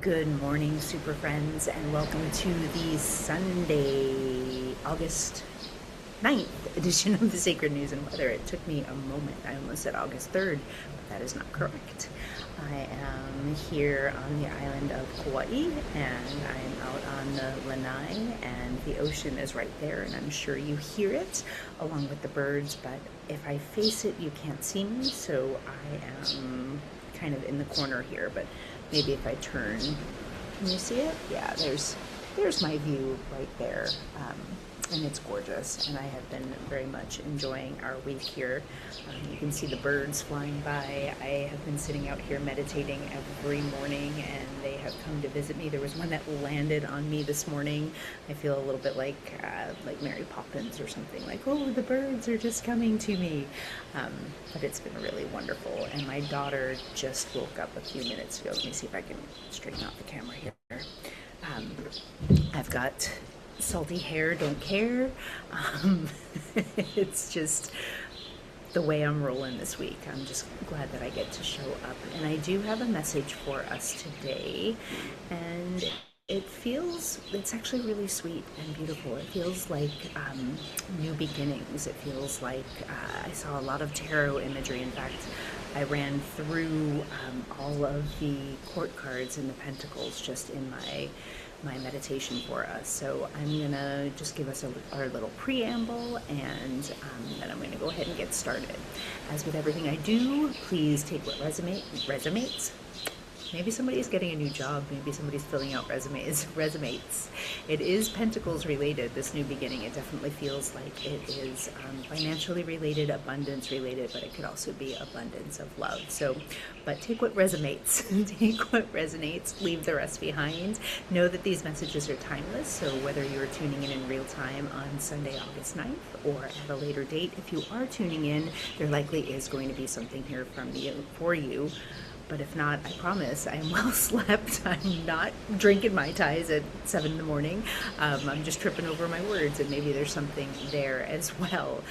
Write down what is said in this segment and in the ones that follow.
Good morning, super friends, and welcome to the Sunday, August 9th edition of the Sacred News and Weather. It took me a moment. I almost said August 3rd, but that is not correct. I am here on the island of Hawaii, and I am out on the lanai, and the ocean is right there, and I'm sure you hear it along with the birds, but if I face it, you can't see me, so I am kind of in the corner here, but maybe if I turn, can you see it? Yeah, there's my view right there. And it's gorgeous, and I have been very much enjoying our week here. You can see the birds flying by. I have been sitting out here meditating every morning, and they have come to visit me. There was one that landed on me this morning. I feel a little bit like Mary Poppins or something, like, oh, the birds are just coming to me. But it's been really wonderful, and my daughter just woke up a few minutes ago. Let me see if I can straighten out the camera here. Um, I've got salty hair, don't care. Um, it's just the way I'm rolling this week. I'm just glad that I get to show up. And I do have a message for us today. And it's actually really sweet and beautiful. It feels like new beginnings. It feels like I saw a lot of tarot imagery. In fact, I ran through all of the court cards and the pentacles just in my meditation for us. So I'm gonna just give us our little preamble, and then I'm gonna go ahead and get started. As with everything I do, please take what resonates. Maybe somebody's getting a new job. Maybe somebody's filling out resumes. It is Pentacles related, this new beginning. It definitely feels like it is financially related, abundance related, but it could also be abundance of love. So, but take what resonates. Take what resonates. Leave the rest behind. Know that these messages are timeless. So whether you're tuning in real time on Sunday, August 9th, or at a later date, if you are tuning in, there likely is going to be something here from you for you. But if not, I promise I am well slept. I'm not drinking Mai Tais at 7 in the morning. I'm just tripping over my words, and maybe there's something there as well.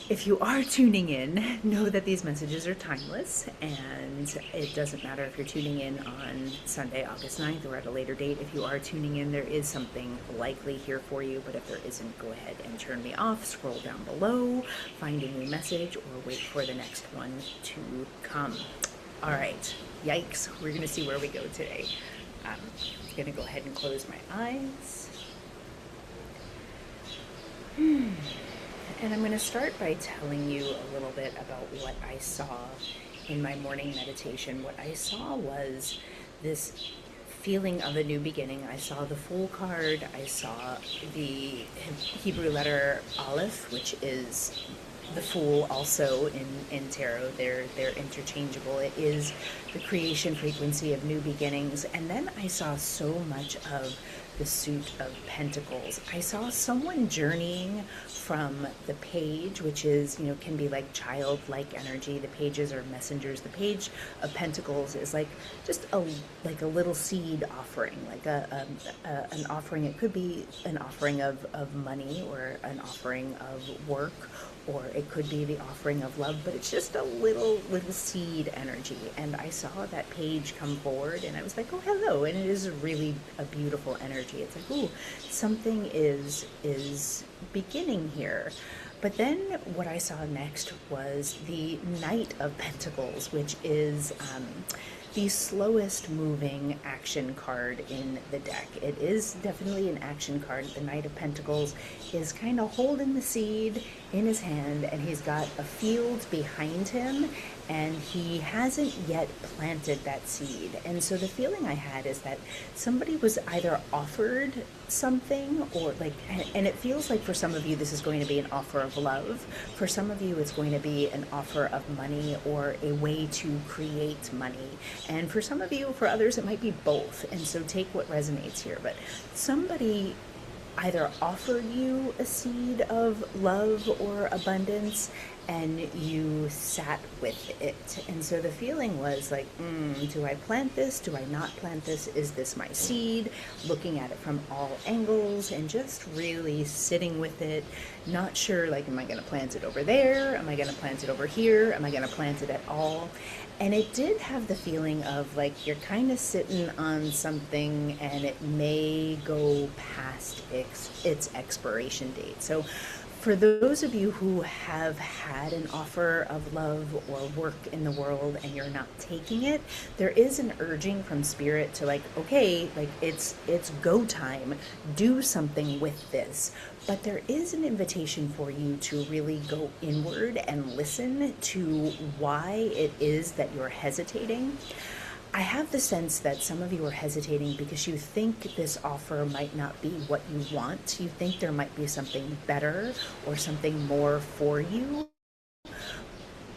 If you are tuning in, know that these messages are timeless, and it doesn't matter if you're tuning in on Sunday, August 9th, or at a later date. If you are tuning in, there is something likely here for you, but if there isn't, go ahead and turn me off, scroll down below, find a new message, or wait for the next one to come. All right, yikes, we're gonna see where we go today. I'm gonna go ahead and close my eyes. And I'm gonna start by telling you a little bit about what I saw in my morning meditation. What I saw was this feeling of a new beginning. I saw the Fool card, I saw the Hebrew letter Aleph, which is the Fool also in tarot. They're interchangeable. It is the creation frequency of new beginnings. And then I saw so much of the Suit of Pentacles. I saw someone journeying from the page, which is, can be like childlike energy. The pages are messengers. The Page of Pentacles is like just a little seed offering, like an offering. It could be an offering of money, or an offering of work, or it could be the offering of love, but it's just a little seed energy. And I saw that page come forward, and I was like, oh, hello. And it is really a beautiful energy. It's like, ooh, something is beginning here. But then what I saw next was the Knight of Pentacles, which is the slowest moving action card in the deck. It is definitely an action card. The Knight of Pentacles is kind of holding the seed in his hand, and he's got a field behind him, and he hasn't yet planted that seed. And so the feeling I had is that somebody was either offered something, or and it feels like for some of you this is going to be an offer of love. For some of you it's going to be an offer of money, or a way to create money. And for some of you, for others, it might be both. And so take what resonates here. But somebody either offered you a seed of love or abundance, and you sat with it. And so the feeling was like, do I plant this? Do I not plant this? Is this my seed? Looking at it from all angles and just really sitting with it, not sure, like, am I going to plant it over there? Am I going to plant it over here? Am I going to plant it at all? And it did have the feeling of like you're kind of sitting on something and it may go past its expiration date. So for those of you who have had an offer of love or work in the world and you're not taking it, there is an urging from spirit to like, okay, like it's go time. Do something with this. But there is an invitation for you to really go inward and listen to why it is that you're hesitating. I have the sense that some of you are hesitating because you think this offer might not be what you want. You think there might be something better or something more for you.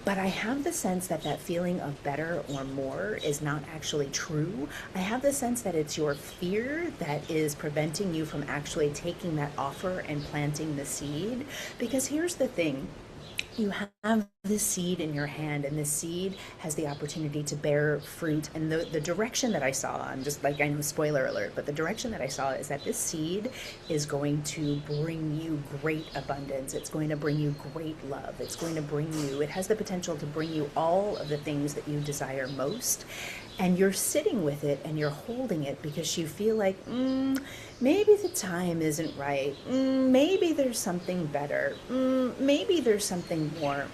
But I have the sense that that feeling of better or more is not actually true. I have the sense that it's your fear that is preventing you from actually taking that offer and planting the seed. Because here's the thing. You have this seed in your hand, and this seed has the opportunity to bear fruit. And the direction that I saw, I'm just like, I know, spoiler alert, but the direction that I saw is that this seed is going to bring you great abundance. It's going to bring you great love. It's going to bring you, it has the potential to bring you all of the things that you desire most. And you're sitting with it and you're holding it because you feel like, maybe the time isn't right. Maybe there's something better. Maybe there's something more.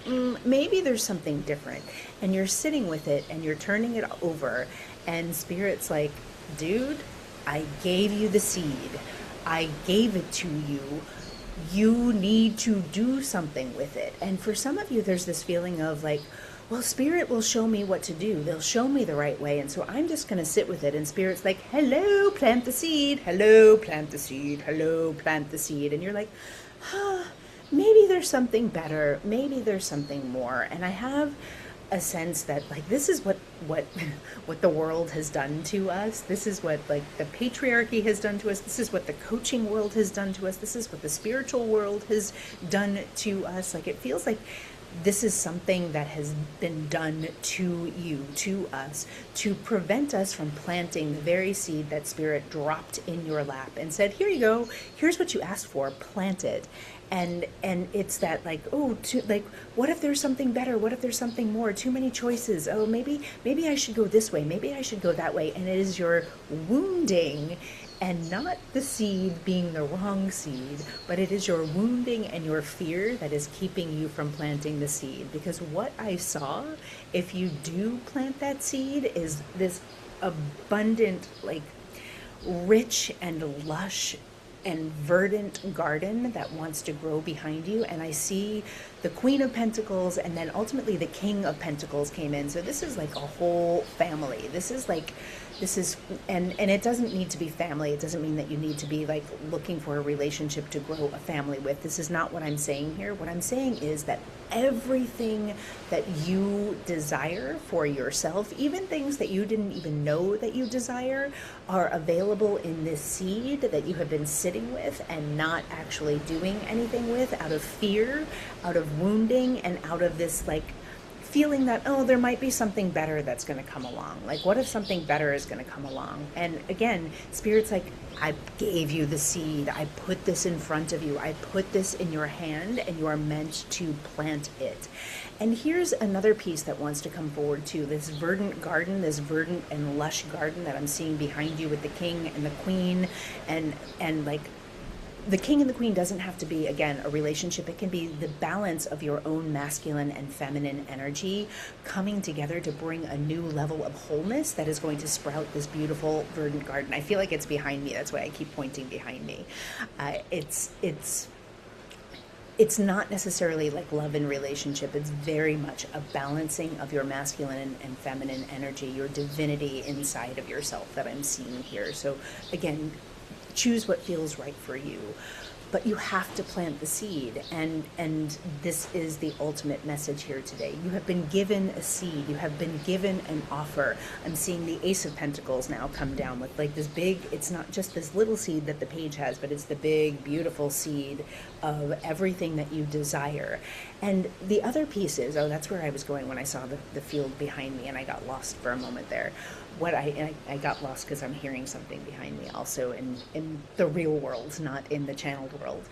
Maybe there's something different. And you're sitting with it and you're turning it over. And Spirit's like, dude, I gave you the seed. I gave it to you. You need to do something with it. And for some of you, there's this feeling of like, well, Spirit will show me what to do. They'll show me the right way. And so I'm just going to sit with it. And Spirit's like, hello, plant the seed. Hello, plant the seed. Hello, plant the seed. And you're like, maybe there's something better. Maybe there's something more. And I have a sense that like this is what the world has done to us. This is what like the patriarchy has done to us. This is what the coaching world has done to us. This is what the spiritual world has done to us. Like it feels like this is something that has been done to you, to us, to prevent us from planting the very seed that Spirit dropped in your lap and said, here you go, here's what you asked for, plant it. And it's that like, like, what if there's something better? What if there's something more? Too many choices. Oh, maybe I should go this way. Maybe I should go that way. And it is your wounding and not the seed being the wrong seed, but it is your wounding and your fear that is keeping you from planting the seed. Because what I saw, if you do plant that seed, is this abundant, like rich and lush and verdant garden that wants to grow behind you. And I see the Queen of Pentacles and then ultimately the King of Pentacles came in. So this is like a whole family. And it doesn't need to be family. It doesn't mean that you need to be like looking for a relationship to grow a family with. This is not what I'm saying here. What I'm saying is that everything that you desire for yourself, even things that you didn't even know that you desire, are available in this seed that you have been sitting with and not actually doing anything with out of fear, out of wounding, and out of this like feeling that, oh, there might be something better that's going to come along. Like, what if something better is going to come along? And again, Spirit's like, I gave you the seed. I put this in front of you. I put this in your hand, and you are meant to plant it. And here's another piece that wants to come forward too. This verdant garden, this verdant and lush garden that I'm seeing behind you with the King and the Queen, and like, the King and the Queen doesn't have to be, again, a relationship. It can be the balance of your own masculine and feminine energy coming together to bring a new level of wholeness that is going to sprout this beautiful verdant garden. I feel like it's behind me. That's why I keep pointing behind me. It's not necessarily like love and relationship. It's very much a balancing of your masculine and feminine energy, your divinity inside of yourself that I'm seeing here. So again, choose what feels right for you, but you have to plant the seed. And this is the ultimate message here today. You have been given a seed. You have been given an offer. I'm seeing the Ace of Pentacles now come down with like this big, it's not just this little seed that the page has, but it's the big, beautiful seed of everything that you desire. And the other piece is, oh, that's where I was going when I saw the field behind me and I got lost for a moment there. I got lost because I'm hearing something behind me also in the real world, not in the channeled world.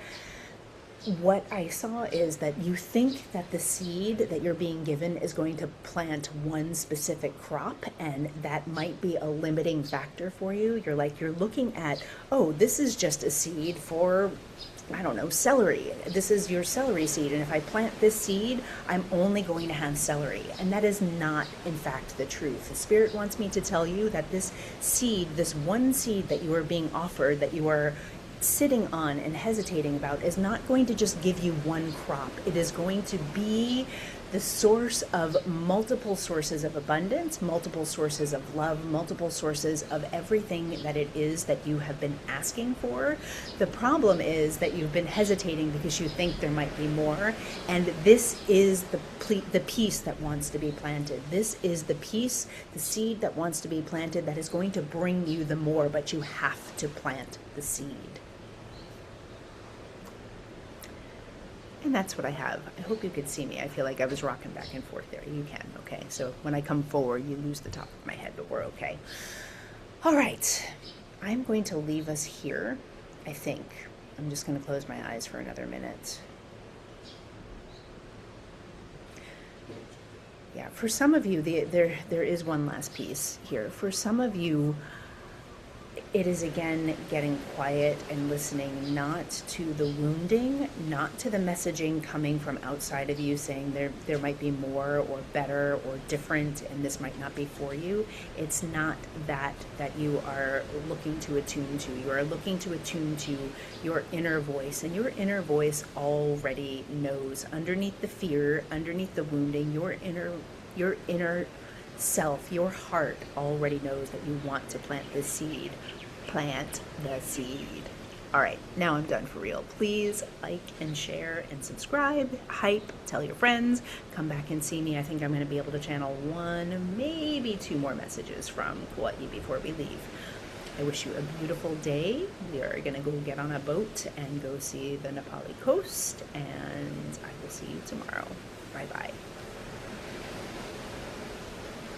What I saw is that you think that the seed that you're being given is going to plant one specific crop, and that might be a limiting factor for you. You're looking at, oh, this is just a seed for, I don't know, celery. This is your celery seed, and if I plant this seed, I'm only going to have celery. And that is not, in fact, the truth. The Spirit wants me to tell you that this seed, this one seed that you are being offered, that you are sitting on and hesitating about, is not going to just give you one crop. It is going to be the source of multiple sources of abundance, multiple sources of love, multiple sources of everything that it is that you have been asking for. The problem is that you've been hesitating because you think there might be more, and this is the piece that wants to be planted. This is the piece, the seed that wants to be planted, that is going to bring you the more, but you have to plant the seed. And that's what I have. I hope you could see me. I feel like I was rocking back and forth there. You can, okay? So when I come forward, you lose the top of my head, but we're okay. All right. I'm going to leave us here, I think. I'm just going to close my eyes for another minute. Yeah, for some of you, there is one last piece here. For some of you, it is again getting quiet and listening, not to the wounding, not to the messaging coming from outside of you saying there might be more or better or different and this might not be for you. It's not that you are looking to attune to. You are looking to attune to your inner voice, and your inner voice already knows. Underneath the fear, underneath the wounding, your inner self, your heart already knows that you want to plant this seed. Plant the seed. All right, now I'm done for real. Please like and share and subscribe, hype, tell your friends, come back and see me. I think I'm going to be able to channel one, maybe two more messages from Kauai before we leave. I wish you a beautiful day. We are going to go get on a boat and go see the Nepali coast, and I will see you tomorrow. Bye-bye.